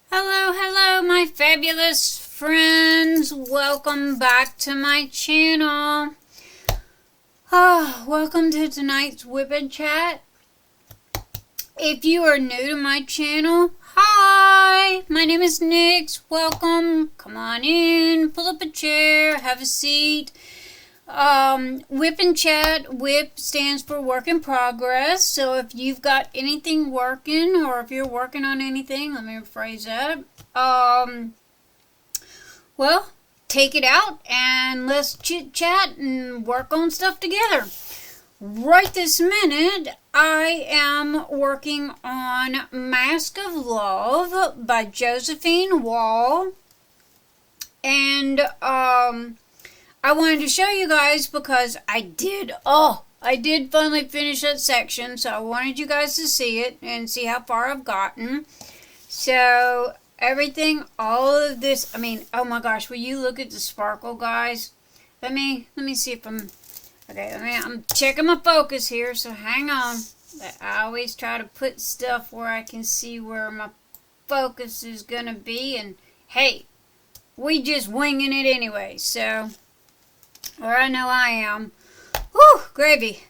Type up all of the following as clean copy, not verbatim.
Hello, hello, my fabulous friends. Welcome back to my channel. Welcome to tonight's Whippin' Chat. If you are new to my channel, hi, my name is Nyx. Welcome. Come on in, pull up a chair, have a seat. Whippin' Chat. Whip stands for work in progress. So if you've got anything working, or if you're working on anything, let me rephrase that. Well, take it out and let's chit chat and work on stuff together. Right this minute, I am working on Masque of Love by Josephine Wall. And, I wanted to show you guys because I did finally finish that section, so I wanted you guys to see it and see how far I've gotten. So, everything, all of this, oh my gosh, will you look at the sparkle, guys? Let me see if I'm checking my focus here, so hang on. I always try to put stuff where I can see where my focus is gonna be, and hey, we just winging it anyway, so... Or I know I am. Whew, gravy.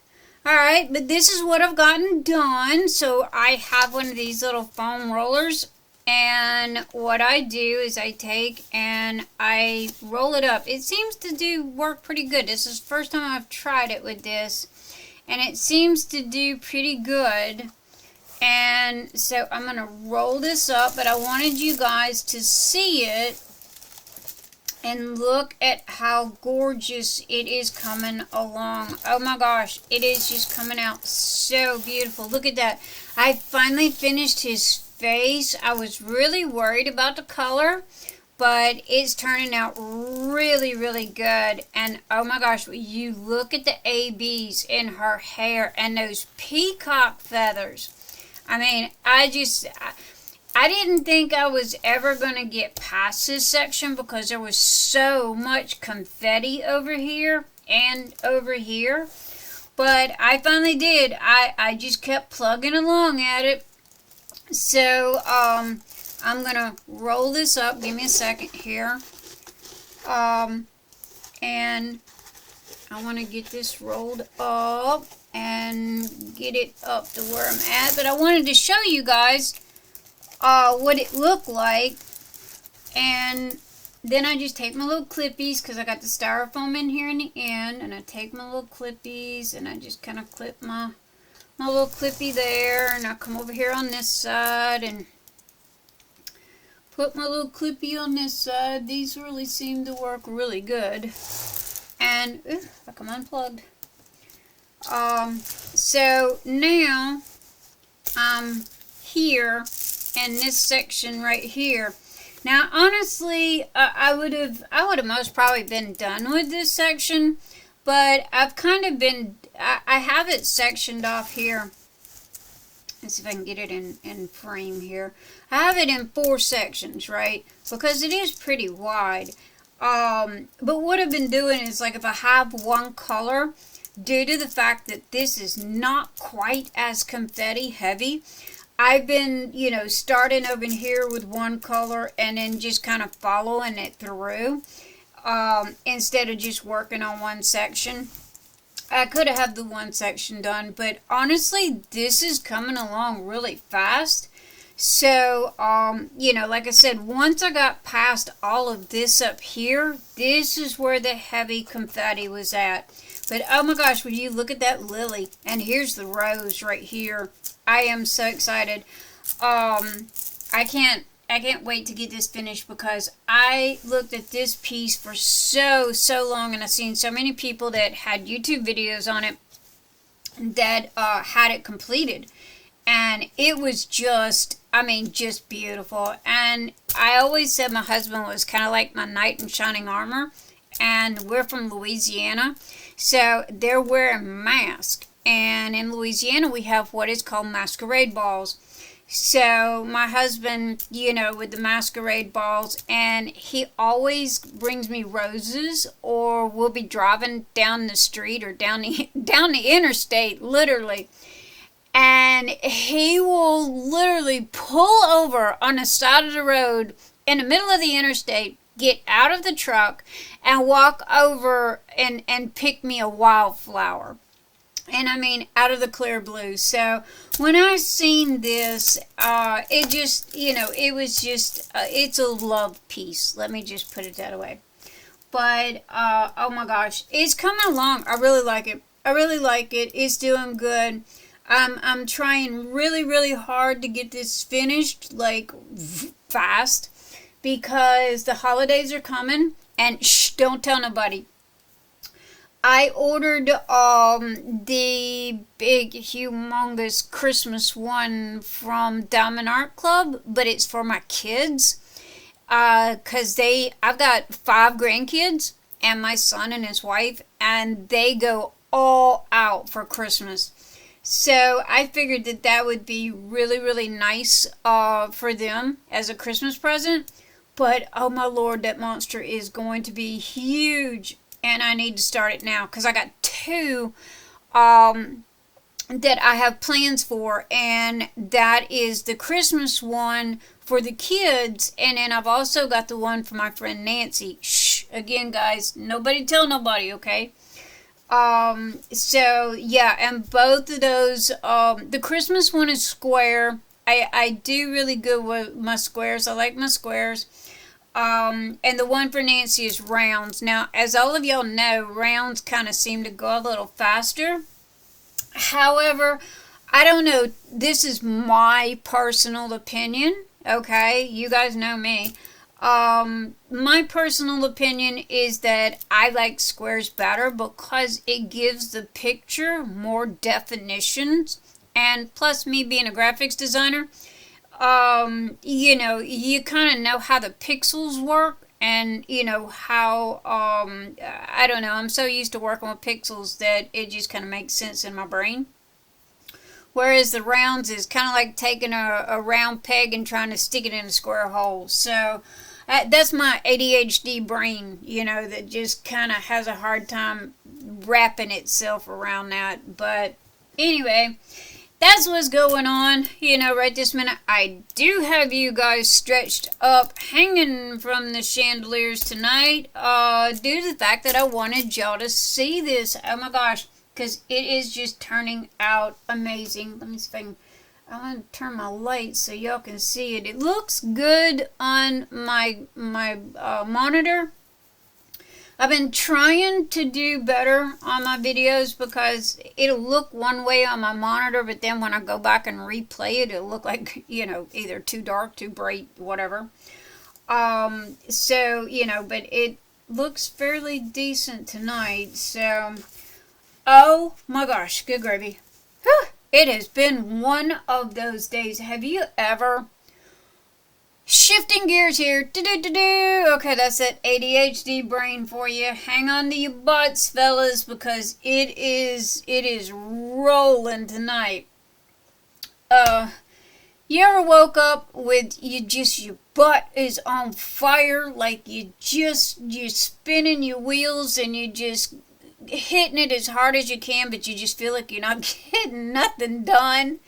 Alright, but this is what I've gotten done. So I have one of these little foam rollers. And what I do is I take and I roll it up. It seems to work pretty good. This is the first time I've tried it with this. And it seems to do pretty good. And so I'm going to roll this up. But I wanted you guys to see it. And look at how gorgeous it is coming along. Oh my gosh, it is just coming out so beautiful. Look at that. I finally finished his face. I was really worried about the color, but it's turning out really, really good. And oh my gosh, you look at the ABs in her hair and those peacock feathers. I didn't think I was ever going to get past this section because there was so much confetti over here and over here. But I finally did. I just kept plugging along at it. So, I'm going to roll this up. Give me a second here. And I want to get this rolled up and get it up to where I'm at. But I wanted to show you guys what it looked like. And then I just take my little clippies because I got the styrofoam in here in the end, and I take my little clippies and I just kind of clip my little clippy there, and I come over here on this side and put my little clippy on this side. These really seem to work really good. And I come unplugged. So now I'm here in this section right here. Now, honestly, I would have most probably been done with this section, but I've kind of been, I have it sectioned off here. Let's see if I can get it in frame here. I have it in 4 sections, right? Because it is pretty wide. But what I've been doing is, like, if I have one color, due to the fact that this is not quite as confetti heavy, I've been, starting over here with one color and then just kind of following it through instead of just working on one section. I could have had the one section done, but honestly, this is coming along really fast. So, like I said, once I got past all of this up here, this is where the heavy confetti was at. But oh my gosh, would you look at that lily? And here's the rose right here. I am so excited. I can't wait to get this finished because I looked at this piece for so long, and I've seen so many people that had YouTube videos on it that had it completed. And it was just beautiful. And I always said my husband was kind of like my knight in shining armor. And we're from Louisiana, so they're wearing masks. And in Louisiana, we have what is called masquerade balls. So my husband, with the masquerade balls, and he always brings me roses, or we'll be driving down the street or down the interstate, literally. And he will literally pull over on the side of the road in the middle of the interstate, get out of the truck, and walk over and pick me a wildflower. And I mean, out of the clear blue. So when I seen this, it just, it was just, it's a love piece. Let me just put it that way. But, oh my gosh, it's coming along. I really like it. I really like it. It's doing good. I'm trying really, really hard to get this finished, like, fast, because the holidays are coming. And shh, don't tell nobody. I ordered the big, humongous Christmas one from Diamond Art Club, but it's for my kids. Because I've got 5 grandkids and my son and his wife, and they go all out for Christmas. So I figured that would be really, really nice for them as a Christmas present. But, oh my Lord, that monster is going to be huge. And I need to start it now because I got 2 that I have plans for. And that is the Christmas one for the kids. And then I've also got the one for my friend Nancy. Shh, again, guys, nobody tell nobody, okay? So yeah, and both of those, the Christmas one is square. I do really good with my squares. I like my squares. And the one for Nancy is rounds. Now, as all of y'all know, rounds kind of seem to go a little faster. However, I don't know. This is my personal opinion. Okay, you guys know me. My personal opinion is that I like squares better because it gives the picture more definitions, and plus me being a graphics designer, you kind of know how the pixels work, and how, I don't know, I'm so used to working with pixels that it just kind of makes sense in my brain. Whereas the rounds is kind of like taking a round peg and trying to stick it in a square hole. So that's my ADHD brain, that just kind of has a hard time wrapping itself around that. But anyway, that's what's going on, right this minute. I do have you guys stretched up, hanging from the chandeliers tonight, due to the fact that I wanted y'all to see this. Oh my gosh. Because it is just turning out amazing. Let me see if I want to turn my light so y'all can see it. It looks good on my monitor. I've been trying to do better on my videos because it'll look one way on my monitor, but then when I go back and replay it, it'll look like, either too dark, too bright, whatever. So, but it looks fairly decent tonight, so... Oh my gosh, good gravy. Whew. It has been one of those days. Have you ever... Shifting gears here. Do-do-do-do. Okay, that's that ADHD brain for you. Hang on to your butts, fellas, because it is rolling tonight. You ever woke up with your butt is on fire, like you're spinning your wheels and you just hitting it as hard as you can, but you just feel like you're not getting nothing done,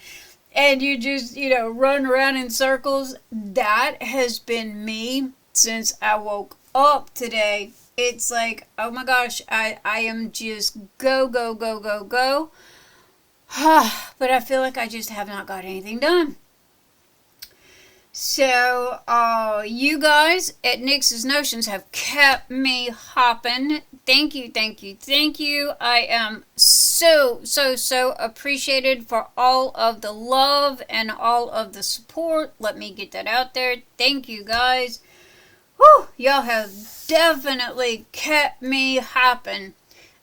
and you just, run around in circles? That has been me since I woke up today. It's like, oh my gosh, I am just go, go, go, go, go. But I feel like I just have not got anything done. So, you guys at Nyx's Notions have kept me hopping. Thank you, thank you, thank you. I am so, so, so appreciated for all of the love and all of the support. Let me get that out there. Thank you, guys. Whew, y'all have definitely kept me hopping.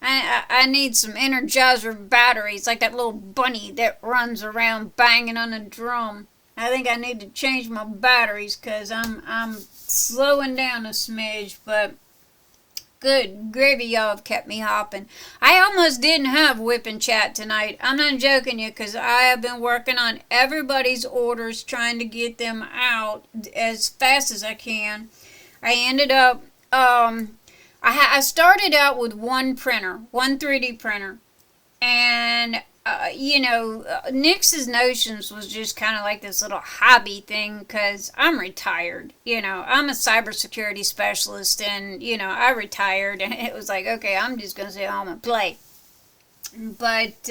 I need some Energizer batteries, like that little bunny that runs around banging on a drum. I think I need to change my batteries because I'm slowing down a smidge, but good gravy, y'all have kept me hopping. I almost didn't have whipping chat tonight. I'm not joking you, because I have been working on everybody's orders, trying to get them out as fast as I can. I ended up, I started out with one 3D printer, and Nyx's Notions was just kind of like this little hobby thing because I'm retired. I'm a cybersecurity specialist, and, I retired, and it was like, okay, I'm just going to sit home and play. But,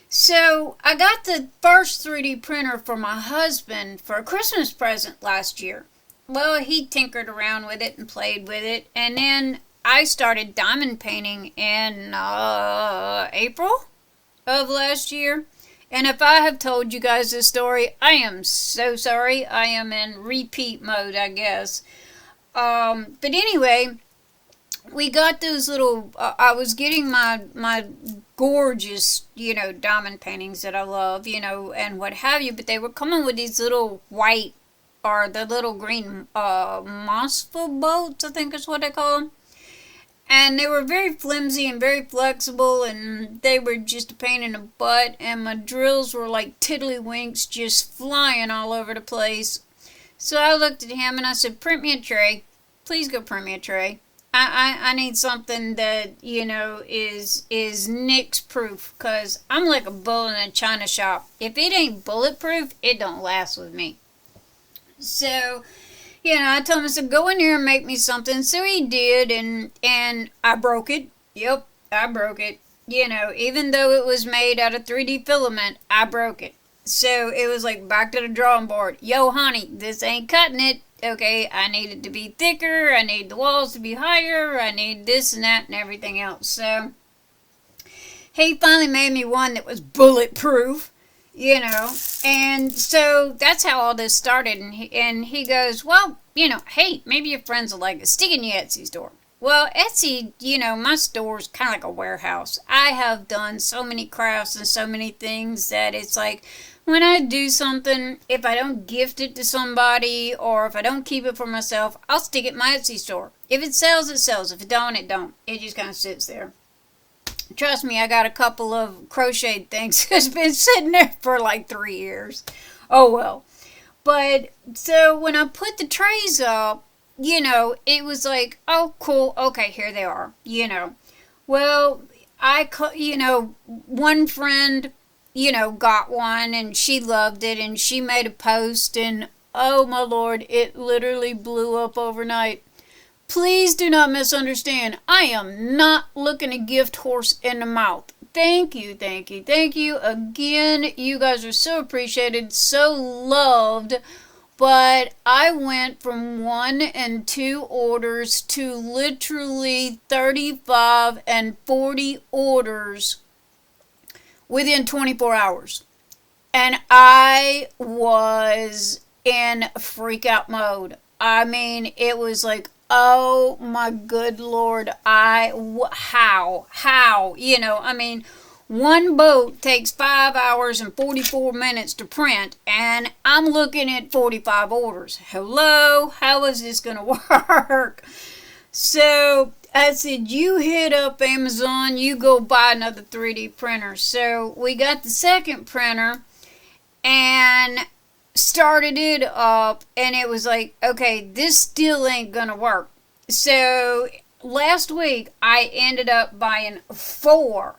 so I got the first 3D printer for my husband for a Christmas present last year. Well, he tinkered around with it and played with it, and then I started diamond painting in April of last year. And if I have told you guys this story, I am so sorry. I am in repeat mode, I guess. But anyway, we got those little, I was getting my gorgeous, diamond paintings that I love, and what have you, but they were coming with these little white, or the little green, Masque bolts, I think is what they call them. And they were very flimsy and very flexible, and they were just a pain in the butt, and my drills were like tiddlywinks just flying all over the place. So I looked at him and I said, print me a tray. Please go print me a tray. I need something that, is Nyx proof, because I'm like a bull in a china shop. If it ain't bulletproof, it don't last with me. So, I told him, I said, go in here and make me something. So he did, and I broke it. Yep, I broke it. Even though it was made out of 3D filament, I broke it. So it was like back to the drawing board. Yo, honey, this ain't cutting it. Okay, I need it to be thicker. I need the walls to be higher. I need this and that and everything else. So he finally made me one that was bulletproof. And so that's how all this started. And he goes, well, hey, maybe your friends will like it. Stick it in your Etsy store. Well, Etsy, my store's kind of like a warehouse. I have done so many crafts and so many things that it's like, when I do something, if I don't gift it to somebody, or if I don't keep it for myself, I'll stick it in my Etsy store. If it sells, it sells. If it don't, it don't. It just kind of sits there. Trust me, I got a couple of crocheted things that's been sitting there for like 3 years. Oh well. But so when I put the trays up, it was like, oh cool, okay, here they are. Well, one friend, got one and she loved it and she made a post, and oh my lord, it literally blew up overnight. Please do not misunderstand. I am not looking to gift horse in the mouth. Thank you, thank you, thank you. Again, you guys are so appreciated, so loved. But I went from 1 and 2 orders to literally 35 and 40 orders within 24 hours. And I was in freak out mode. I mean, it was like, oh my good lord, how, one boat takes 5 hours and 44 minutes to print, and I'm looking at 45 orders. Hello, how is this going to work? So I said, you hit up Amazon, you go buy another 3D printer. So we got the second printer and started it up, and it was like, okay, this still ain't gonna work. So last week I ended up buying 4.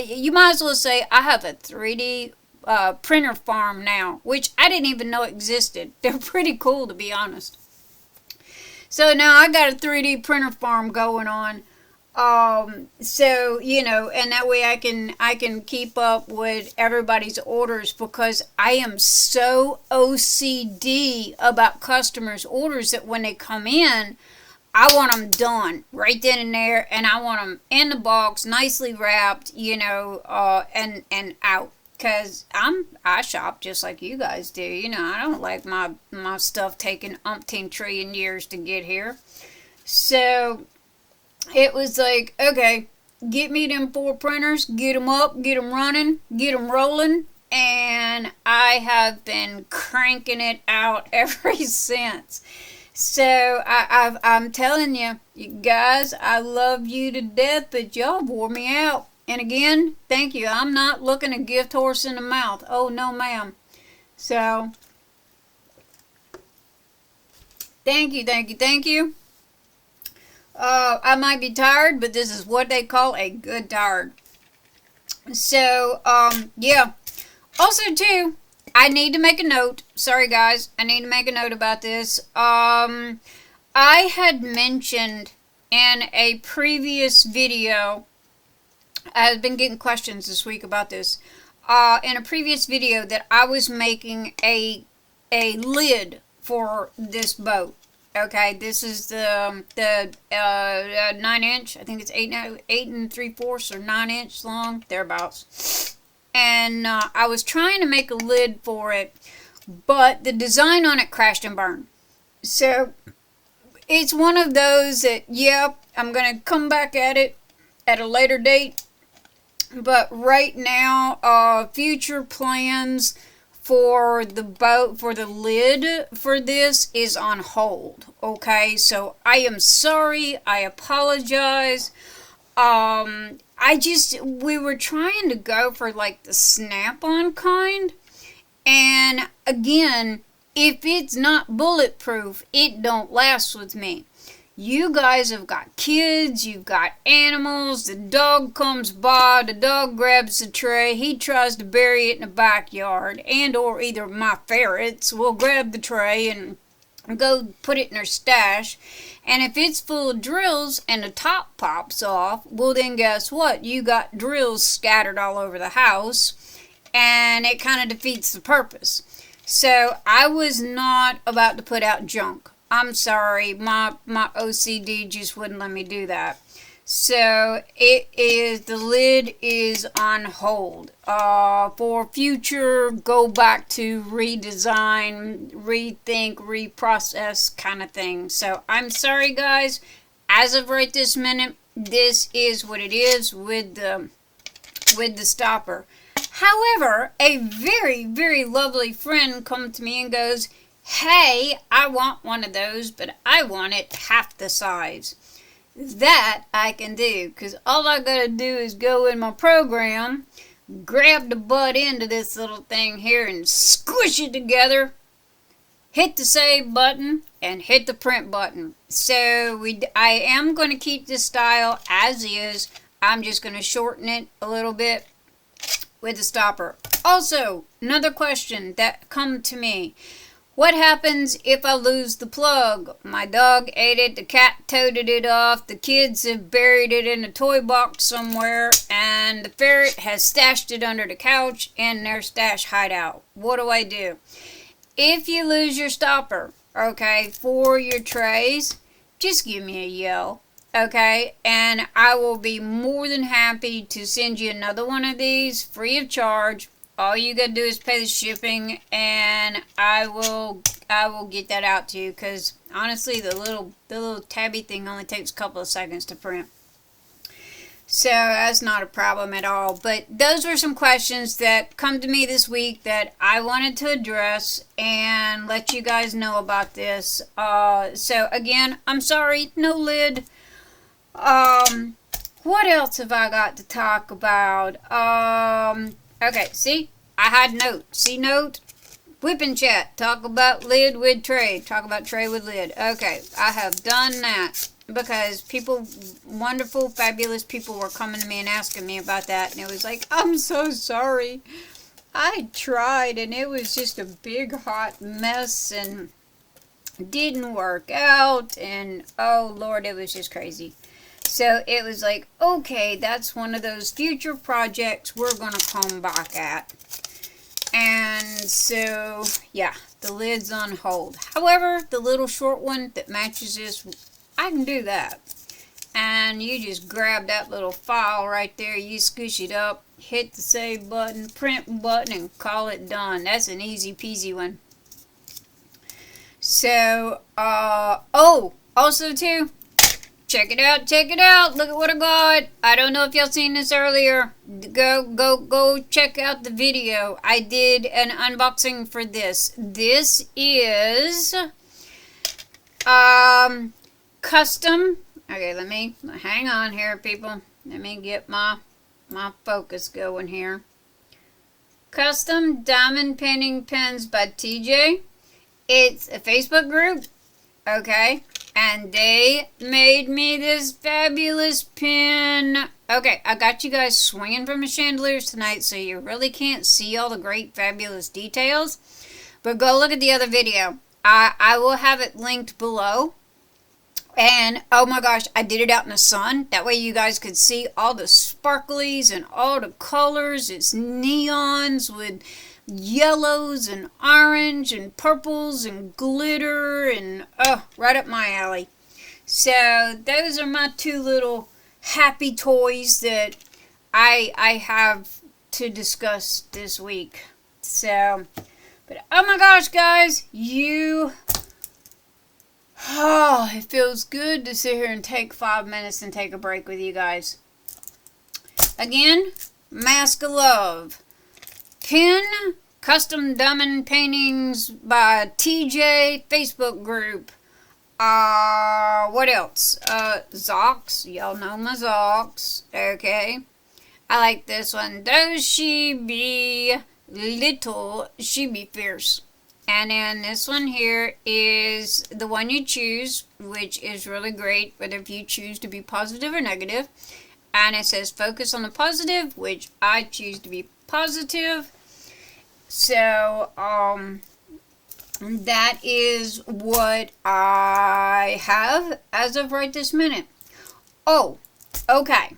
You might as well say I have a 3D printer farm now, which I didn't even know existed. They're pretty cool, to be honest. So now I got a 3D printer farm going on. So, and that way I can keep up with everybody's orders, because I am so OCD about customers' orders that when they come in, I want them done right then and there, and I want them in the box, nicely wrapped, and out. Because I shop just like you guys do. I don't like my stuff taking umpteen trillion years to get here. So it was like, okay, get me them 4 printers, get them up, get them running, get them rolling, and I have been cranking it out ever since. So I'm telling you, you guys, I love you to death, but y'all wore me out. And again, thank you. I'm not looking to gift horse in the mouth. Oh, no, ma'am. So, thank you, thank you, thank you. I might be tired, but this is what they call a good tired. So, yeah. Also, too, I need to make a note. Sorry, guys. I need to make a note about this. I had mentioned in a previous video, I've been getting questions this week about this. In a previous video that I was making a lid for this boat. Okay, this is the 9-inch. I think it's 8 3/4 or 9-inch long, thereabouts. And I was trying to make a lid for it, but the design on it crashed and burned. So it's one of those that, yep, I'm gonna come back at it at a later date. But right now, future plans for the boat, for the lid for this is on hold. Okay, so I am sorry. I apologize. We were trying to go for like the snap-on kind. And again, if it's not bulletproof, it don't last with me. You guys have got kids, you've got animals, the dog comes by, the dog grabs the tray, he tries to bury it in the backyard, and or either my ferrets will grab the tray and go put it in their stash. And if it's full of drills and the top pops off, well then guess what? You got drills scattered all over the house, and it kind of defeats the purpose. So I was not about to put out junk. I'm sorry, my OCD just wouldn't let me do that. So the lid is on hold for future go back to redesign, rethink, reprocess kind of thing. So I'm sorry, guys. As of right this minute, this is what it is with the stopper. However, a very, very lovely friend come to me and goes, "Hey, I want one of those, but I want it half the size." That I can do, because all I gotta do is go in my program, grab the butt end of this little thing here and squish it together, hit the save button, and hit the print button. So I am going to keep this style as is. I'm just going to shorten it a little bit with the stopper. Also, another question that come to me. What happens if I lose the plug? My dog ate it, the cat toted it off, the kids have buried it in a toy box somewhere, and the ferret has stashed it under the couch in their stash hideout. What do I do? If you lose your stopper, okay, for your trays, just give me a yell, okay? And I will be more than happy to send you another one of these free of charge. All you gotta do is pay the shipping, and I will get that out to you. Because honestly, the little tabby thing only takes a couple of seconds to print, so that's not a problem at all. But those were some questions that come to me this week that I wanted to address and let you guys know about this. So again, I'm sorry, no lid. What else have I got to talk about? Okay, see? I had note. See note? Whipping chat. Talk about lid with tray. Talk about tray with lid. Okay, I have done that. Because people, wonderful, fabulous people were coming to me and asking me about that. And it was like, I'm so sorry. I tried and it was just a big hot mess and didn't work out. And oh Lord, it was just crazy. So it was like, okay, that's one of those future projects we're going to come back at. And so, yeah, the lid's on hold. However, the little short one that matches this, I can do that. And you just grab that little file right there, you squish it up, hit the save button, print button, and call it done. That's an easy peasy one. So, oh, also too, check it out, check it out. Look at what I got. I don't know if y'all seen this earlier. Go check out the video. I did an unboxing for this. This is custom. Okay, let me hang on here, people. Let me get my focus going here. Custom diamond painting pens by TJ. It's a Facebook group. Okay. And they made me this fabulous pen Okay, I got you guys swinging from the chandeliers tonight, so you really can't see all the great, fabulous details. But go look at the other video. I will have it linked below. And, oh my gosh, I did it out in the sun. That way you guys could see all the sparklies and all the colors. It's neons with yellows and orange and purples and glitter. And, oh, right up my alley. So, those are my two little happy toys that I have to discuss this week. So, but, oh my gosh, guys, oh, it feels good to sit here and take 5 minutes and take a break with you guys. Again, Masque of Love. Pen, custom diamond paintings by TJ Facebook group. What else? Zox. Y'all know my Zox. Okay. I like this one. Though she be little, she be fierce. And then this one here is the one you choose, which is really great, whether if you choose to be positive or negative. And it says focus on the positive, which I choose to be positive. So, that is what I have as of right this minute. Oh, okay.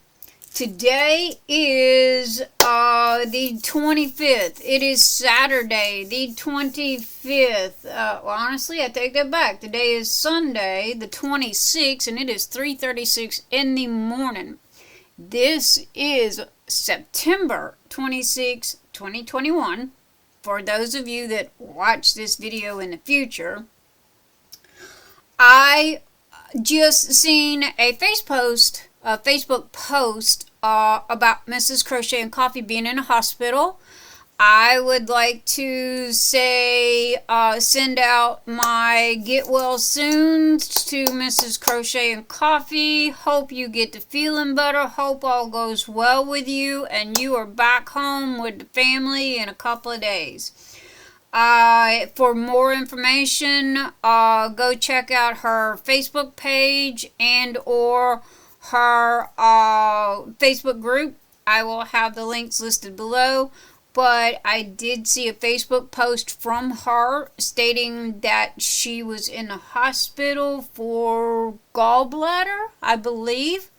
Today is the 25th. It is Saturday, the 25th. Well, honestly, I take that back. Today is Sunday, the 26th, and it is 3:36 in the morning. This is September 26, 2021. For those of you that watch this video in the future, I just seen a Facebook post about Mrs. Crochet and Coffee being in a hospital. I would like to say send out my get well soon to Mrs. Crochet and Coffee. Hope you get to feeling better. Hope all goes well with you and you are back home with the family in a couple of days. For more information, go check out her Facebook page and or her Facebook group. I will have the links listed below. But I did see a Facebook post from her stating that she was in the hospital for gallbladder, I believe.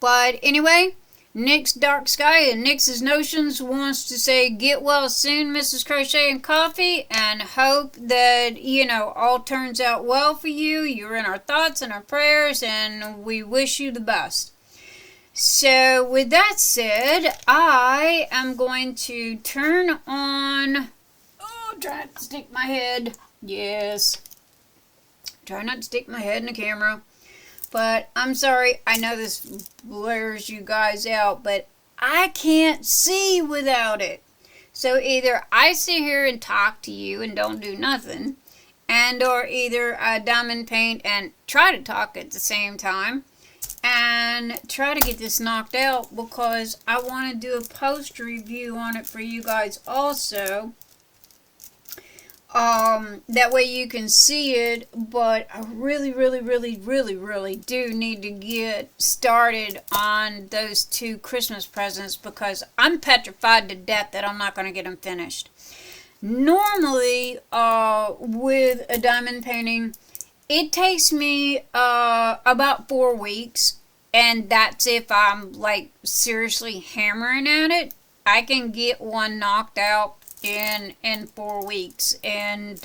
But anyway, Nyx DarkSky and Nyx's Notions wants to say get well soon, Mrs. Crochet and Coffee, and hope that, all turns out well for you. You're in our thoughts and our prayers, and we wish you the best. So, with that said, I am going to turn on... Oh, try not to stick my head. Yes. Try not to stick my head in the camera. But, I'm sorry, I know this blurs you guys out, but I can't see without it. So, either I sit here and talk to you and don't do nothing, and or either I diamond paint and try to talk at the same time, and try to get this knocked out because I want to do a post review on it for you guys also. That way you can see it, but I really do need to get started on those two Christmas presents because I'm petrified to death that I'm not going to get them finished. Normally, with a diamond painting, it takes me about 4 weeks, and that's if I'm like seriously hammering at it. I can get one knocked out in 4 weeks, and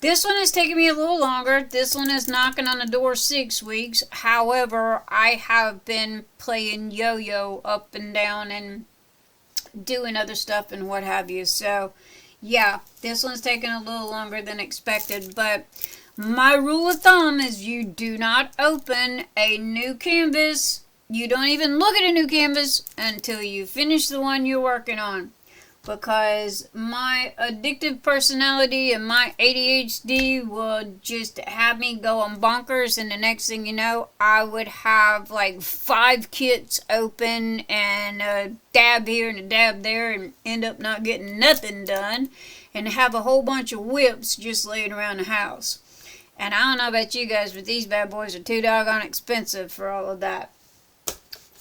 this one is taking me a little longer. This one is knocking on the door 6 weeks. However, I have been playing yo-yo up and down and doing other stuff and what have you. So yeah, this one's taking a little longer than expected, but my rule of thumb is you do not open a new canvas. You don't even look at a new canvas until you finish the one you're working on. Because my addictive personality and my ADHD will just have me going bonkers. And the next thing you know, I would have like 5 kits open and a dab here and a dab there and end up not getting nothing done. And have a whole bunch of whips just laying around the house. And I don't know about you guys, but these bad boys are too doggone expensive for all of that.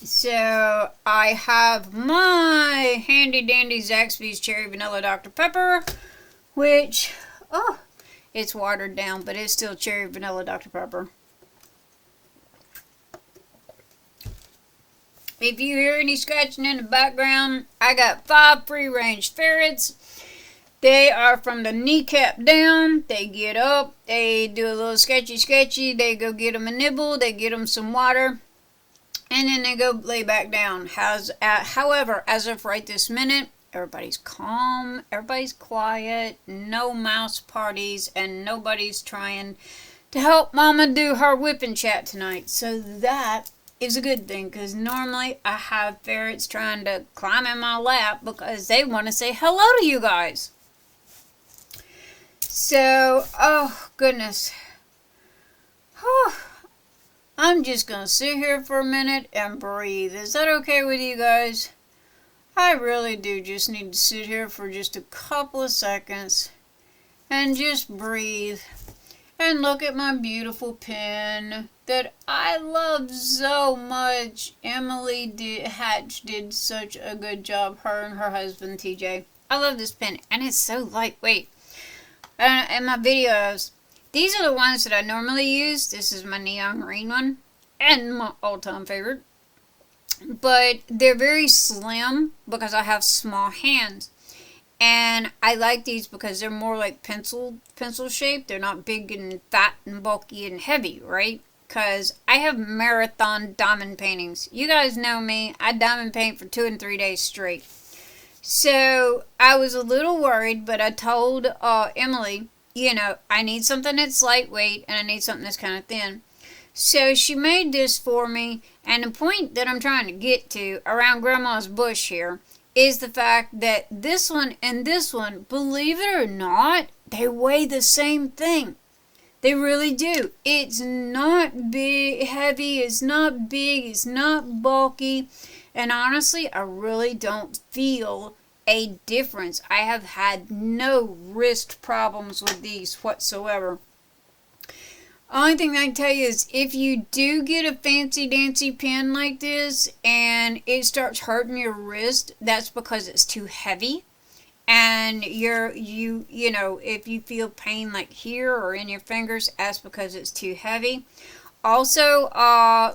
So I have my handy dandy Zaxby's Cherry Vanilla Dr. Pepper, which, oh, it's watered down, but it's still Cherry Vanilla Dr. Pepper. If you hear any scratching in the background, I got 5 free-range ferrets. They are from the kneecap down. They get up, they do a little sketchy, they go get them a nibble, they get them some water, and then they go lay back down. However, as of right this minute, everybody's calm, everybody's quiet, no mouse parties, and nobody's trying to help Mama do her whipping chat tonight. So that is a good thing, because normally I have ferrets trying to climb in my lap because they want to say hello to you guys. So, oh goodness. Whew. I'm just going to sit here for a minute and breathe. Is that okay with you guys? I really do just need to sit here for just a couple of seconds and just breathe and look at my beautiful pen that I love so much. Emily Hatch did such a good job, her and her husband TJ. I love this pen, and it's so lightweight. And my videos, these are the ones that I normally use. This is my neon green one, and my all-time favorite. But they're very slim because I have small hands. And I like these because they're more like pencil shape. They're not big and fat and bulky and heavy, right? Because I have marathon diamond paintings. You guys know me. I diamond paint for 2 and 3 days straight. So I was a little worried, but I told Emily, you know, I need something that's lightweight and I need something that's kind of thin. So she made this for me, and the point that I'm trying to get to around Grandma's bush here is the fact that this one and this one, believe it or not, they weigh the same thing. They really do. It's not big, heavy, it's not big, it's not bulky, and honestly, I really don't feel a difference. I have had no wrist problems with these whatsoever. Only thing I can tell you is if you do get a fancy dancy pen like this and it starts hurting your wrist, that's because it's too heavy. And you know, if you feel pain like here or in your fingers, that's because it's too heavy. Also,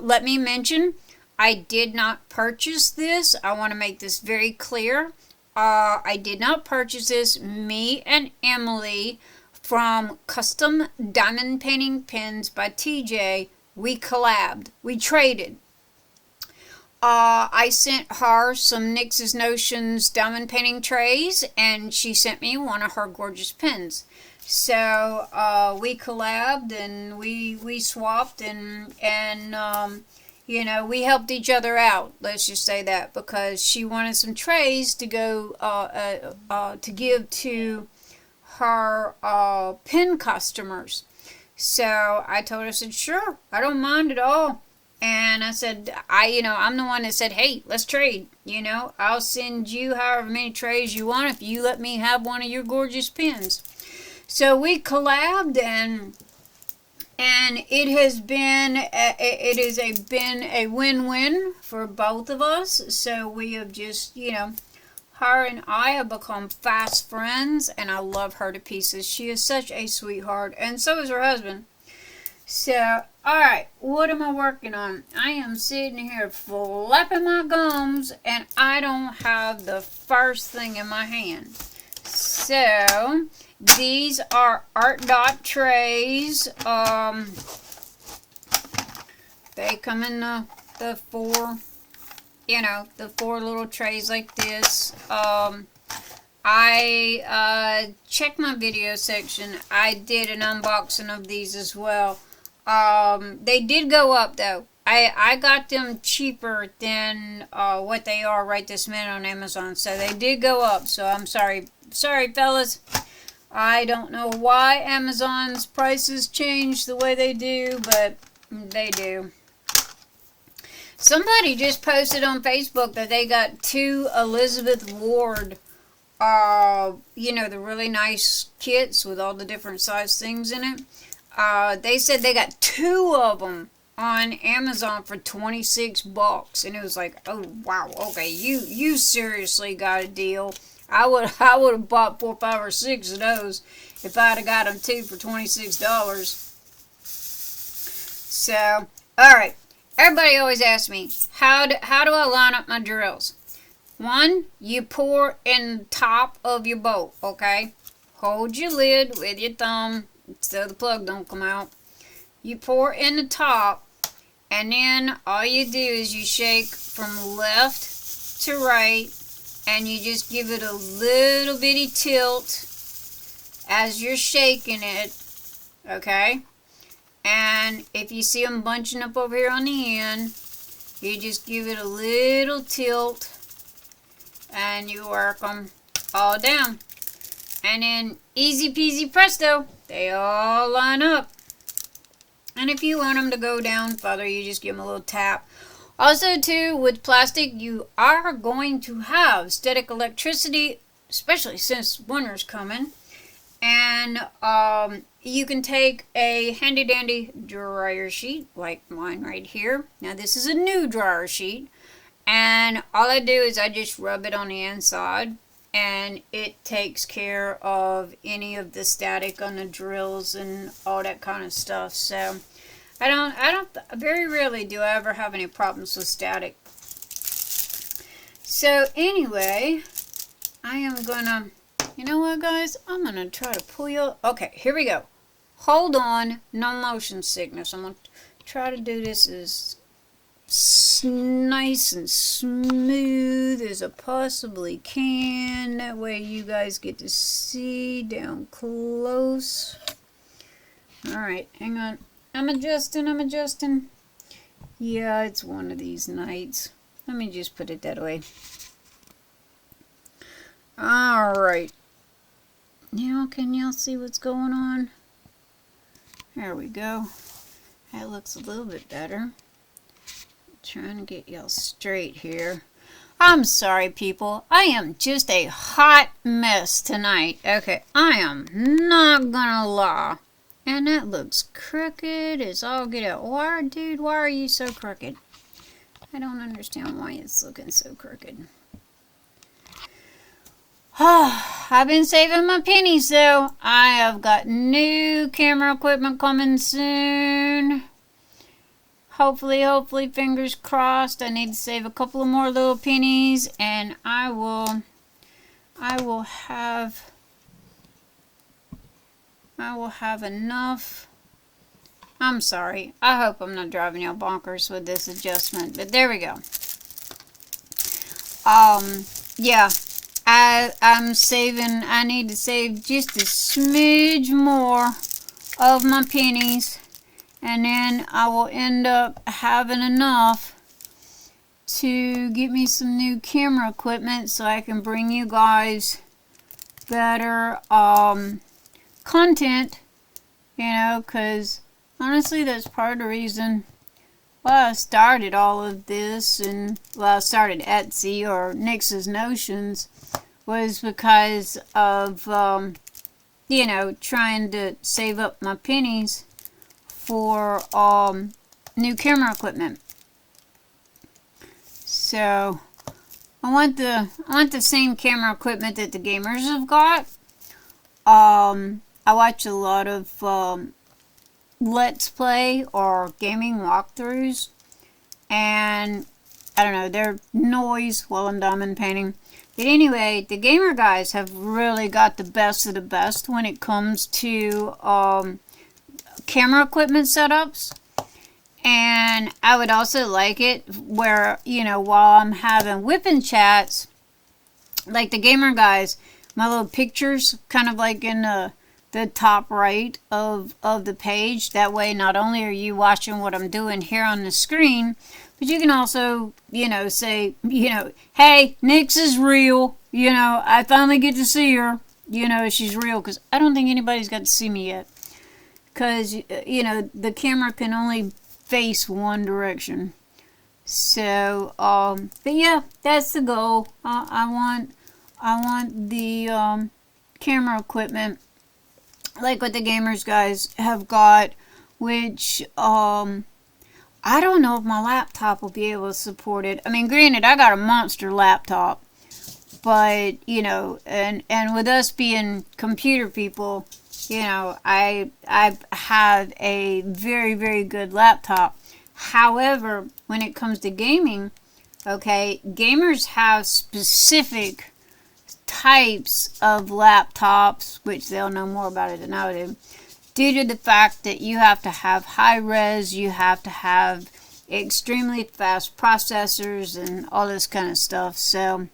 let me mention, I did not purchase this. I want to make this very clear. I did not purchase this. Me and Emily from Custom Diamond Painting Pens by TJ, we collabed. We traded. I sent her some Nyx's Notions diamond painting trays, and she sent me one of her gorgeous pens. So we collabed and we swapped and you know, we helped each other out. Let's just say that, because she wanted some trays to go to give to her pen customers. So I told her, I said, sure, I don't mind at all. And I said, I'm the one that said, hey, let's trade. You know, I'll send you however many trays you want if you let me have one of your gorgeous pens. So we collabed, and it has been been a win-win for both of us. So we have just, you know, her and I have become fast friends, and I love her to pieces. She is such a sweetheart, and so is her husband. So, alright, what am I working on? I am sitting here flapping my gums, and I don't have the first thing in my hand. So, these are Art Dot trays. They come in the four, you know, the 4 little trays like this. I checked my video section. I did an unboxing of these as well. They did go up though. I got them cheaper than what they are right this minute on Amazon. So they did go up. So I'm sorry. Sorry, fellas. I don't know why Amazon's prices change the way they do, but they do. Somebody just posted on Facebook that they got 2 Elizabeth Ward, you know, the really nice kits with all the different size things in it. They said they got 2 of them on Amazon for 26 bucks, and it was like, oh wow, okay, you seriously got a deal. I would have bought 4, 5, or 6 of those if I'd have got them 2 for $26. So, all right. Everybody always asks me, how do I line up my drills? One, you pour in the top of your bolt, okay? Hold your lid with your thumb so the plug don't come out. You pour in the top, and then all you do is you shake from left to right, and you just give it a little bitty tilt as you're shaking it, okay? And if you see them bunching up over here on the end, you just give it a little tilt, and you work them all down. And then easy peasy presto, they all line up. And if you want them to go down further, you just give them a little tap. Also, too, with plastic, you are going to have static electricity, especially since winter's coming. And you can take a handy dandy dryer sheet like mine right here. Now, this is a new dryer sheet. And all I do is I just rub it on the inside, and it takes care of any of the static on the drills and all that kind of stuff. So very rarely do I ever have any problems with static. So anyway, I am gonna, you know what, guys? I'm gonna try to pull you. Okay, here we go. Hold on, no motion sickness. I'm gonna try to do this as nice and smooth as I possibly can. That way you guys get to see down close. Alright, hang on. I'm adjusting. Yeah, it's one of these nights. Let me just put it that way. Alright. Now can y'all see what's going on? There we go. That looks a little bit better. Trying to get y'all straight here. I'm sorry, people. I am just a hot mess tonight. Okay, I am not gonna lie. And that looks crooked as all get out. Why, dude, why are you so crooked? I don't understand why it's looking so crooked. I've been saving my pennies, though. I have got new camera equipment coming soon. Hopefully, fingers crossed. I need to save a couple of more little pennies, and I will have enough. I'm sorry. I hope I'm not driving y'all bonkers with this adjustment, but there we go. Yeah. I'm saving. I need to save just a smidge more of my pennies, and then I will end up having enough to get me some new camera equipment so I can bring you guys better content, you know, because honestly that's part of the reason why I started all of this, and well, I started Etsy or Nyx's Notions, was because of you know, trying to save up my pennies for new camera equipment. So I want the same camera equipment that the gamers have got. I watch a lot of Let's Play or gaming walkthroughs, and I don't know, they're noise while I'm diamond painting. But anyway, the gamer guys have really got the best of the best when it comes to camera equipment setups. And I would also like it where, you know, while I'm having whipping chats, like the gamer guys, my little pictures kind of like in the top right of the page. That way, not only are you watching what I'm doing here on the screen, but you can also, you know, say, you know, hey, Nyx is real. You know, I finally get to see her. You know, she's real, because I don't think anybody's got to see me yet. Because, you know, the camera can only face one direction. So, but yeah, that's the goal. I want the camera equipment like what the gamers guys have got, which I don't know if my laptop will be able to support it. I mean, granted, I got a monster laptop, but, you know, and with us being computer people, you know, I have a very, very good laptop. However, when it comes to gaming, okay, gamers have specific types of laptops, which they'll know more about it than I do, due to the fact that you have to have high res, you have to have extremely fast processors and all this kind of stuff. So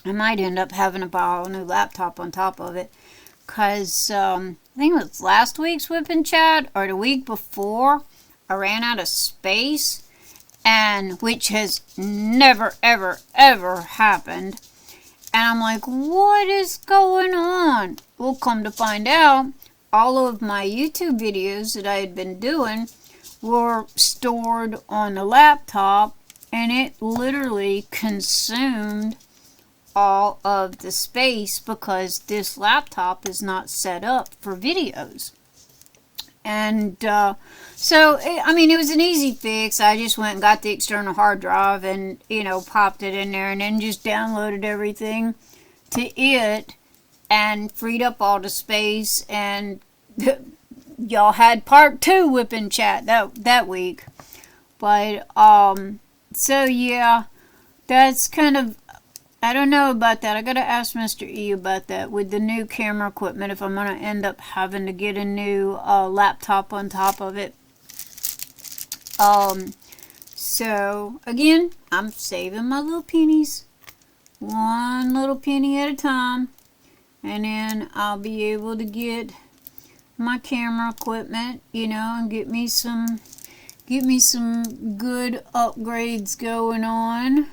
I might end up having to buy a new laptop on top of it, because I think it was last week's whipping chat or the week before, I ran out of space, and which has never ever ever happened. And I'm like, what is going on? Well, come to find out, all of my YouTube videos that I had been doing were stored on the laptop, and it literally consumed all of the space because this laptop is not set up for videos. And so, I mean, it was an easy fix. I just went and got the external hard drive and, you know, popped it in there and then just downloaded everything to it and freed up all the space. And y'all had part 2 whipping chat that week. But, so yeah, that's kind of, I don't know about that. I gotta ask Mr. E about that with the new camera equipment, if I'm gonna end up having to get a new laptop on top of it. So again, I'm saving my little pennies, one little penny at a time, and then I'll be able to get my camera equipment, you know, and get me some good upgrades going on.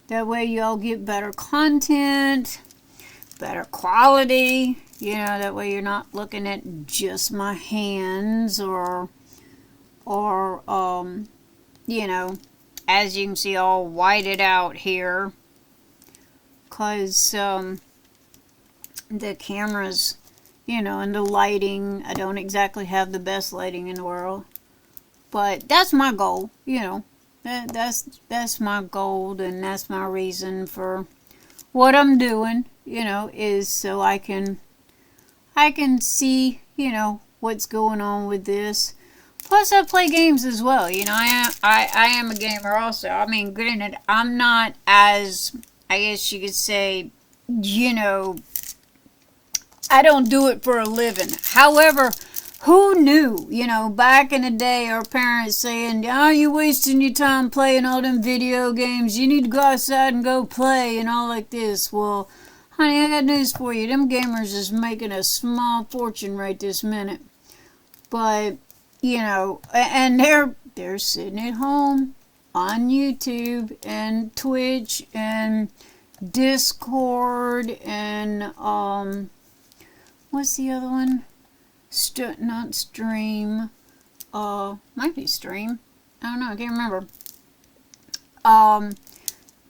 That way y'all get better content, better quality, you know, that way you're not looking at just my hands or you know, as you can see, all whited out here, because the cameras, you know, and the lighting, I don't exactly have the best lighting in the world, but that's my goal, you know. That's my goal, and that's my reason for what I'm doing, you know, is so I can see, you know, what's going on with this. Plus, I play games as well, you know. I am a gamer also. I mean, granted, I'm not as, I guess you could say, you know, I don't do it for a living. However, who knew, you know, back in the day, our parents saying, oh, you're wasting your time playing all them video games. You need to go outside and go play and all like this. Well, honey, I got news for you. Them gamers is making a small fortune right this minute. But, you know, and they're sitting at home on YouTube and Twitch and Discord and, what's the other one? Not stream, might be stream, I don't know, I can't remember,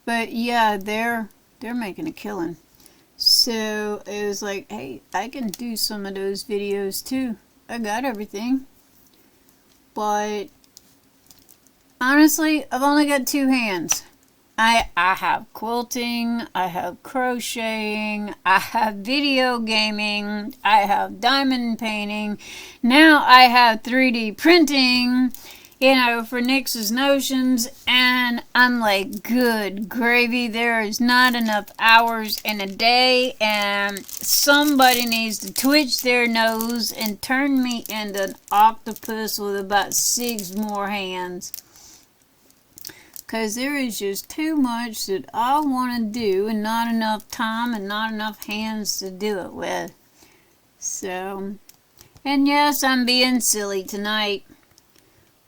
but yeah, they're making a killing, so it was like, hey, I can do some of those videos too, I got everything, but honestly, I've only got 2 hands. I have quilting, I have crocheting, I have video gaming, I have diamond painting, now I have 3D printing, you know, for Nyx's Notions, and I'm like, good gravy, there is not enough hours in a day, and somebody needs to twitch their nose and turn me into an octopus with about 6 more hands. Because there is just too much that I want to do and not enough time and not enough hands to do it with. So, and yes, I'm being silly tonight.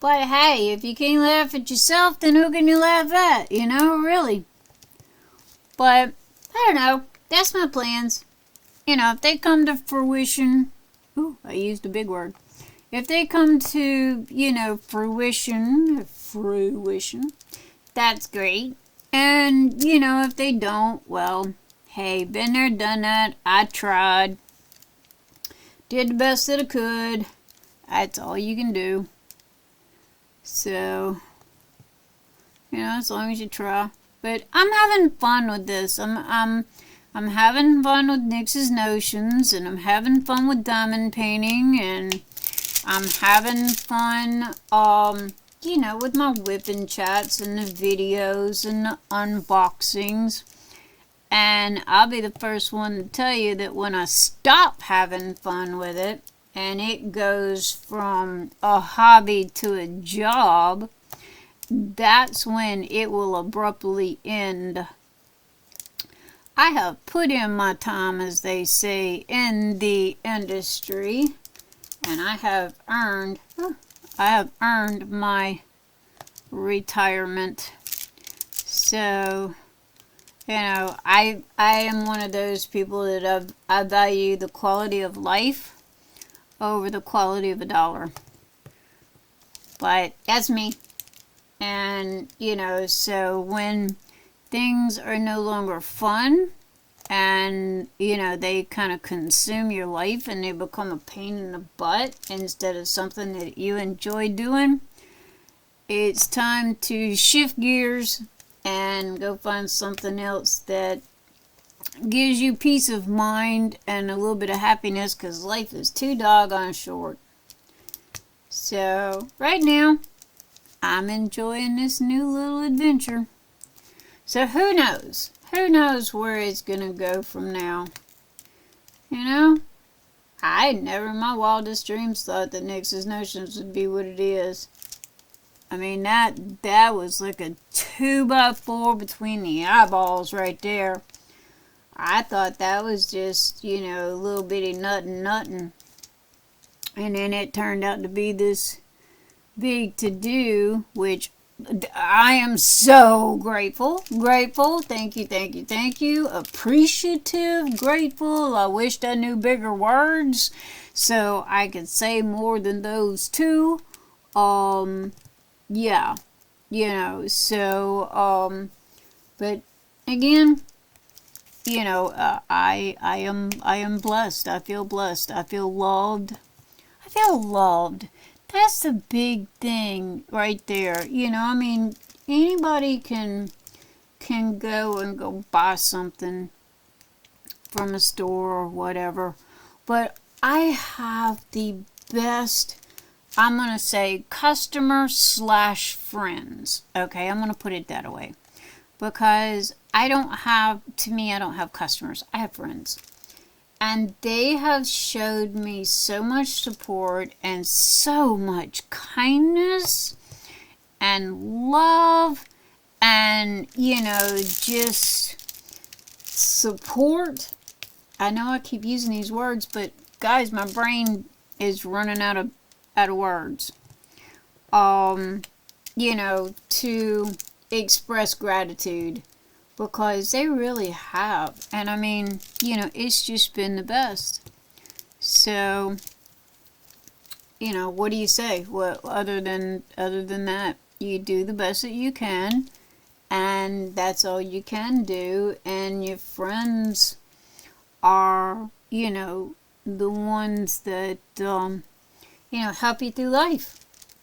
But hey, if you can't laugh at yourself, then who can you laugh at? You know, really. But, I don't know. That's my plans. You know, if they come to fruition. Ooh, I used a big word. If they come to, you know, fruition, that's great. And, you know, if they don't, well, hey, been there, done that. I tried. Did the best that I could. That's all you can do. So, you know, as long as you try. But I'm having fun with this. I'm having fun with Nyx's notions, and I'm having fun with diamond painting, and I'm having fun, you know, with my whipping chats and the videos and the unboxings. And I'll be the first one to tell you that when I stop having fun with it, and it goes from a hobby to a job, that's when it will abruptly end. I have put in my time, as they say, in the industry, and I have earned my retirement. So, you know, I am one of those people that I value the quality of life over the quality of a dollar. But that's me. And, you know, so when things are no longer fun and, you know, they kind of consume your life and they become a pain in the butt instead of something that you enjoy doing, it's time to shift gears and go find something else that gives you peace of mind and a little bit of happiness, because life is too doggone short. So right now I'm enjoying this new little adventure. So who knows? Who knows where it's gonna go from now? You know, I never in my wildest dreams thought that Nyx's Notions would be what it is. I mean, that was like a 2x4 between the eyeballs right there. I thought that was just, you know, a little bitty nothing. And then it turned out to be this big to-do, which I am so grateful. Thank you. Appreciative, grateful. I wished I knew bigger words so I could say more than those two. Yeah, you know, so, but again, you know, I am blessed. I feel blessed. I feel loved. That's the big thing right there. You know, I mean, anybody can go buy something from a store or whatever, but I have the best, I'm going to say, customer/friends. Okay, I'm going to put it that way. Because I don't have customers. I have friends. And they have showed me so much support and so much kindness and love and, you know, just support. I know I keep using these words, but guys, my brain is running out of words. You know, to express gratitude, because they really have. And I mean, you know, it's just been the best. So, you know, what do you say? Well, other than that, you do the best that you can, and that's all you can do. And your friends are, you know, the ones that you know, help you through life.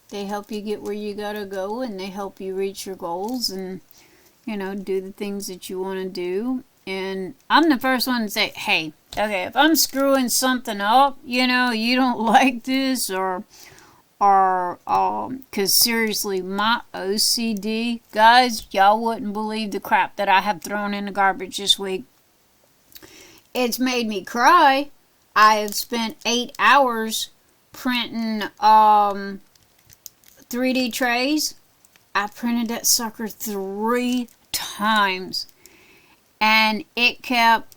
They help you get where you gotta go, and they help you reach your goals and, you know, do the things that you want to do. And I'm the first one to say, hey, okay, if I'm screwing something up, you know, you don't like this, or because seriously, my OCD, guys, y'all wouldn't believe the crap that I have thrown in the garbage this week. It's made me cry. I have spent 8 hours printing 3D trays. I printed that sucker 3 times, and it kept,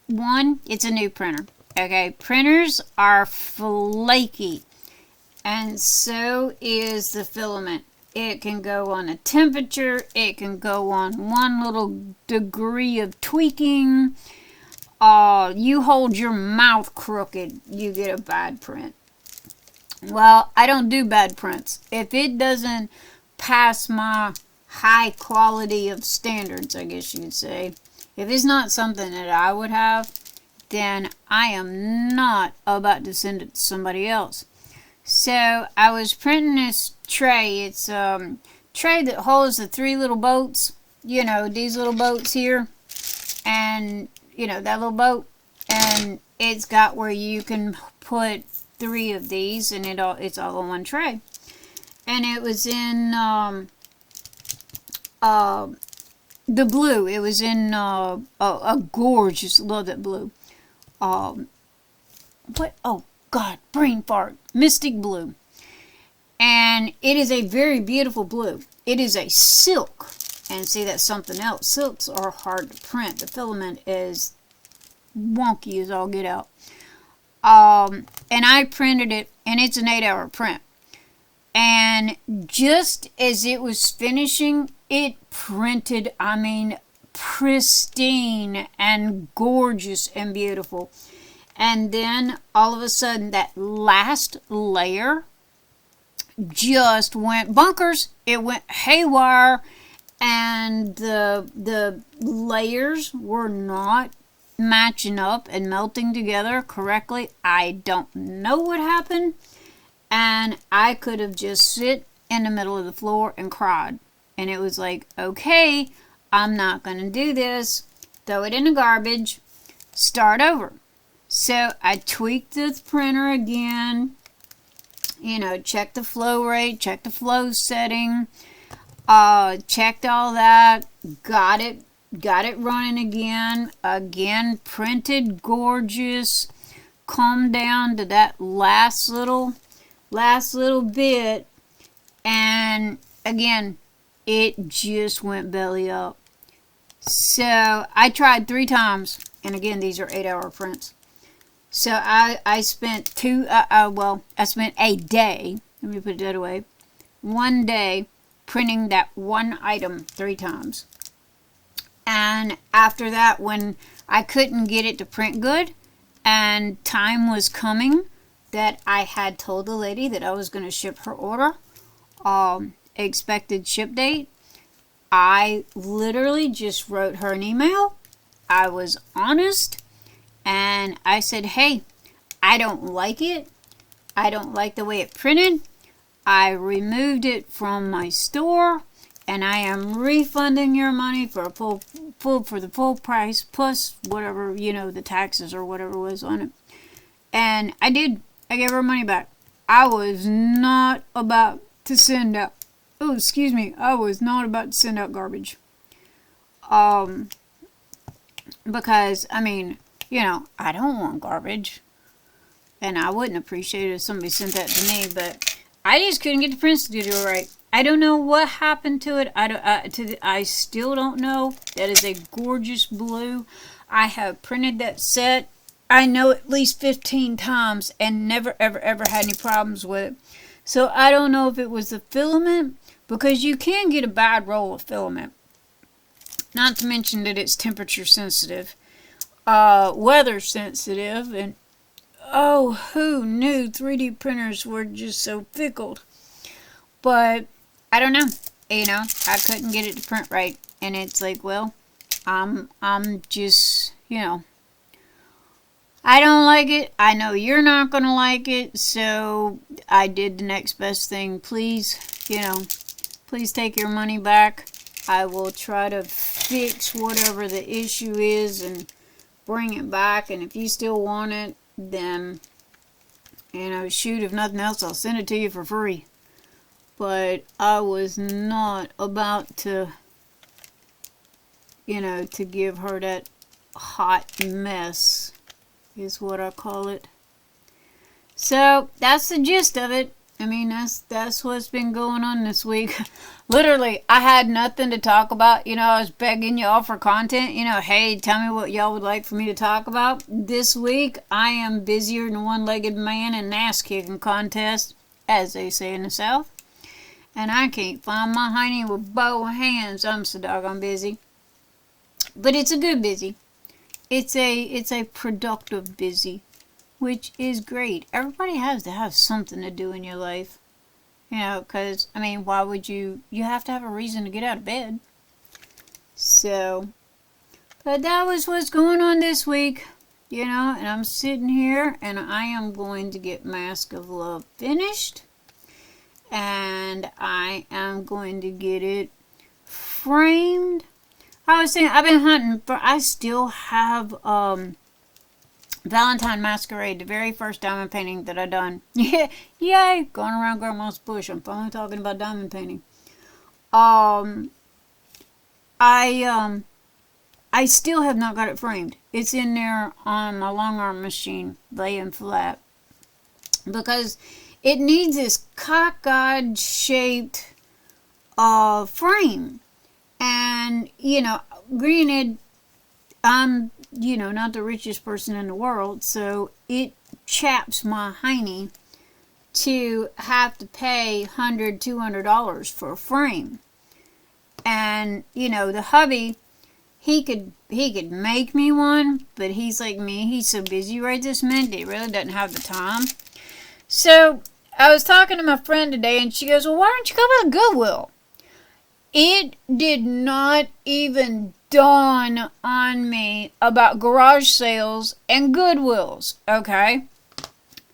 one, it's a new printer. Okay, printers are flaky, and so is the filament. It can go on a temperature, it can go on one little degree of tweaking. You hold your mouth crooked, you get a bad print. Well, I don't do bad prints. If it doesn't pass my high quality of standards, I guess you'd say, if it's not something that I would have, then I am not about to send it to somebody else. So I was printing this tray. It's tray that holds the 3 little boats. You know, these little boats here. And, you know, that little boat. And it's got where you can put 3 of these, and it's all in one tray. And it was in the blue. It was in a gorgeous, love that blue. What? Oh God, brain fart. Mystic blue. And it is a very beautiful blue. It is a silk. And see, that's something else. Silks are hard to print. The filament is wonky as all get out. And I printed it, and it's an 8-hour print. And just as it was finishing, it printed, I mean, pristine and gorgeous and beautiful. And then all of a sudden, that last layer just went bonkers. It went haywire, and the layers were not matching up and melting together correctly. I don't know what happened, and I could have just sit in the middle of the floor and cried. And it was like, okay, I'm not going to do this. Throw it in the garbage. Start over. So I tweaked the printer again. You know, check the flow rate, check the flow setting. Checked all that. Got it running again. Again, printed gorgeous. Calmed down to that last little bit. And again, it just went belly up. So I tried 3 times. And again, these are 8-hour prints. So I spent I spent a day. Let me put that away. 1 day printing that one item 3 times. And after that, when I couldn't get it to print good, and time was coming that I had told the lady that I was going to ship her order, expected ship date, I literally just wrote her an email. I was honest, and I said, hey, I don't like it. I don't like the way it printed. I removed it from my store, and I am refunding your money for the full price plus whatever, you know, the taxes or whatever was on it. And I did. I gave her money back. I was not about to send out. Oh, excuse me. I was not about to send out garbage. Because I mean, you know, I don't want garbage, and I wouldn't appreciate it if somebody sent that to me. But I just couldn't get the prints to do it right. I don't know what happened to it. I still don't know. That is a gorgeous blue. I have printed that set, I know, at least 15 times and never, ever, ever had any problems with it. So I don't know if it was the filament, because you can get a bad roll of filament. Not to mention that it's temperature sensitive, weather sensitive, and oh, who knew 3D printers were just so fickle. But I don't know, you know, I couldn't get it to print right, and it's like, well, I'm just, you know, I don't like it. I know you're not gonna like it, so I did the next best thing. Please, you know, please take your money back. I will try to fix whatever the issue is and bring it back. And if you still want it, then, you know, shoot, if nothing else, I'll send it to you for free. But I was not about to, you know, to give her that hot mess, is what I call it. So that's the gist of it. I mean, that's what's been going on this week. Literally, I had nothing to talk about. You know, I was begging y'all for content. You know, hey, tell me what y'all would like for me to talk about. This week, I am busier than a one-legged man in an ass-kicking contest, as they say in the South. And I can't find my hiney with both hands. I'm so doggone busy. But it's a good busy. It's a productive busy, which is great. Everybody has to have something to do in your life. You know, because, I mean, why would you have to have a reason to get out of bed. So, but that was what's going on this week. you know, and I'm sitting here and I am going to get Masque of Love finished, and I am going to get it framed. I was saying, I've been hunting for, I still have Valentine Masquerade, the very first diamond painting that I done. Yeah, yay, going around Grandma's bush. I'm finally talking about diamond painting. I still have not got it framed. It's in there on my long arm machine, laying flat, because it needs this cockeyed shaped frame. And, you know, granted, I'm, you know, not the richest person in the world, so it chaps my hiney to have to pay $100, $200 for a frame. And, you know, the hubby, he could make me one, but he's like me, he's so busy right this minute, he really doesn't have the time. So, I was talking to my friend today, and she goes, well, why don't you go by the Goodwill? It did not even dawn on me about garage sales and Goodwills, okay?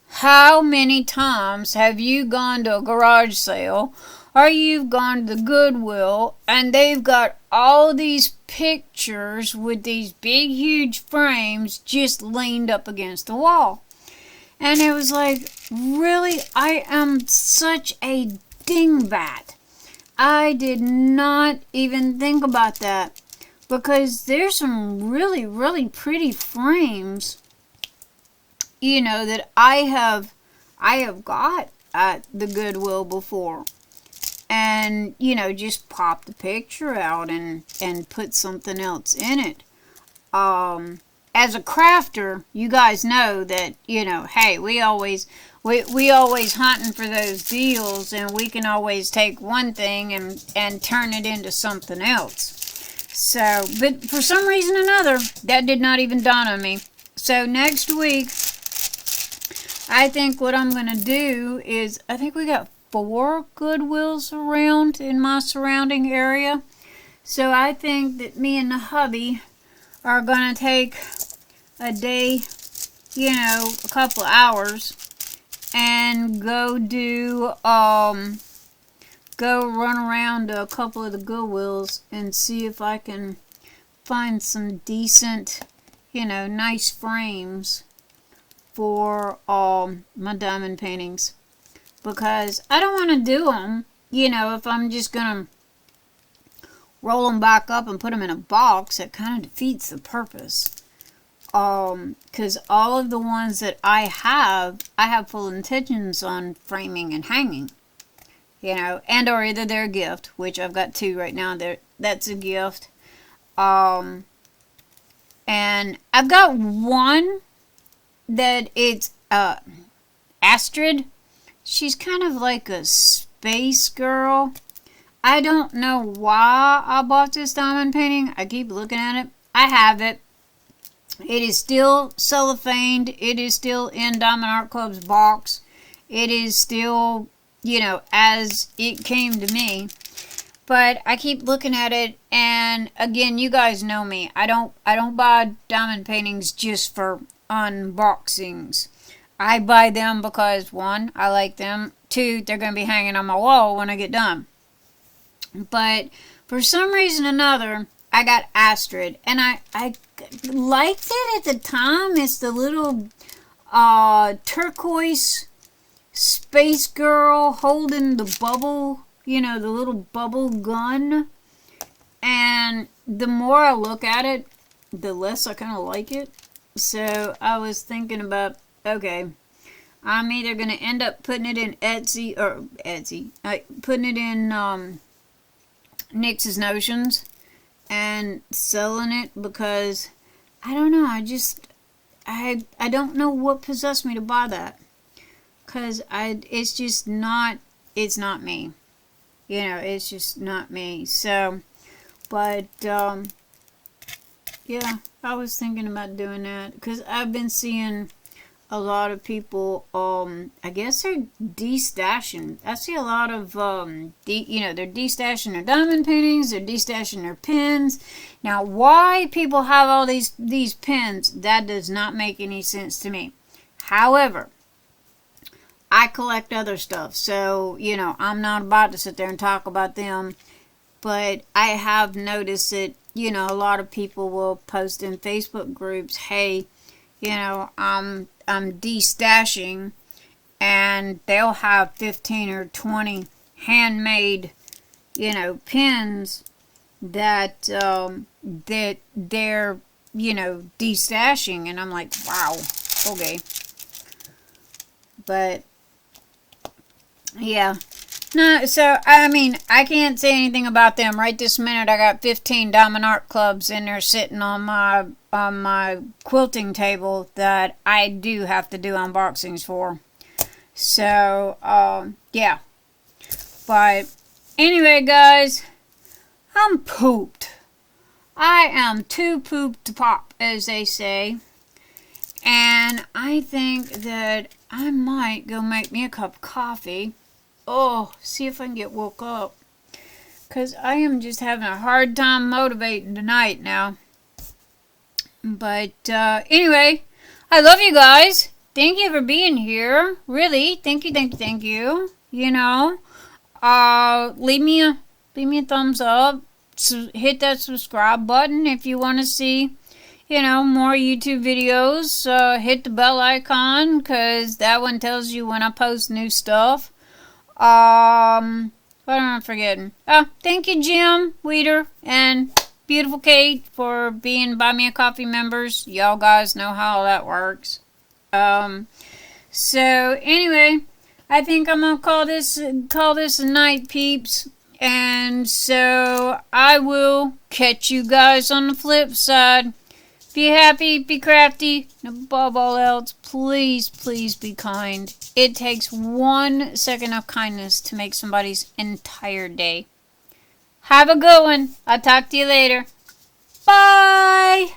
How many times have you gone to a garage sale, or you've gone to the Goodwill, and they've got all these pictures with these big, huge frames just leaned up against the wall? And it was like, really? I am such a dingbat. I did not even think about that, because there's some really, really pretty frames, you know, that I have got at the Goodwill before. And, you know, just pop the picture out and put something else in it. As a crafter, you guys know that, you know, hey, we always hunting for those deals, and we can always take one thing and turn it into something else. So, but for some reason or another, that did not even dawn on me. So next week, I think what I'm going to do is, I think we got 4 Goodwills around in my surrounding area. So I think that me and the hubby are going to take a day, you know, a couple of hours, and go do, go run around to a couple of the Goodwills and see if I can find some decent, you know, nice frames for my diamond paintings. Because I don't want to do them, you know, if I'm just going to roll them back up and put them in a box. It kind of defeats the purpose. Because all of the ones that I have full intentions on framing and hanging. You know, and or either they're a gift, which I've got 2 right now. That's a gift. And I've got one that it's Astrid. She's kind of like a space girl. I don't know why I bought this diamond painting. I keep looking at it. I have it. It is still cellophaned. It is still in Diamond Art Club's box. It is still, you know, as it came to me. But I keep looking at it, and again, you guys know me. I don't buy diamond paintings just for unboxings. I buy them because 1, I like them. 2, they're going to be hanging on my wall when I get done. But for some reason or another, I got Astrid, and I liked it at the time. It's the little turquoise space girl holding the bubble, you know, the little bubble gun. And the more I look at it, the less I kind of like it. So I was thinking about, okay, I'm either going to end up putting it in putting it in Nyx's Notions and selling it, because I don't know, I don't know what possessed me to buy that, because it's just not, it's not me, you know, it's just not me. So, but yeah, I was thinking about doing that, because I've been seeing a lot of people, I guess they're destashing. I see a lot of, they're destashing their diamond paintings, they're destashing their pins. Now, why people have all these pins, that does not make any sense to me. However, I collect other stuff, so, I'm not about to sit there and talk about them. But I have noticed that, a lot of people will post in Facebook groups, hey, I'm destashing, and they'll have 15 or 20 handmade, pins that that they're, destashing, and I'm like, wow, okay. But yeah. No, so, I mean, I can't say anything about them. Right this minute, I got 15 Diamond Art Clubs in there sitting on my quilting table that I do have to do unboxings for. So, yeah. But, anyway, guys, I'm pooped. I am too pooped to pop, as they say. And I think that I might go make me a cup of coffee. Oh, see if I can get woke up. Because I am just having a hard time motivating tonight now. But anyway, I love you guys. Thank you for being here. Really, thank you. Leave me a thumbs up. So hit that subscribe button if you want to see, more YouTube videos. Hit the bell icon, because that one tells you when I post new stuff. What am I forgetting? Oh, thank you, Jim Weeder and beautiful Cate, for being Buy Me a Coffee members. Y'all guys know how that works. So anyway, I think I'm gonna call this a night, peeps. And so I will catch you guys on the flip side. Be happy, be crafty, and above all else, please, please be kind. It takes 1 second of kindness to make somebody's entire day. Have a good one. I'll talk to you later. Bye!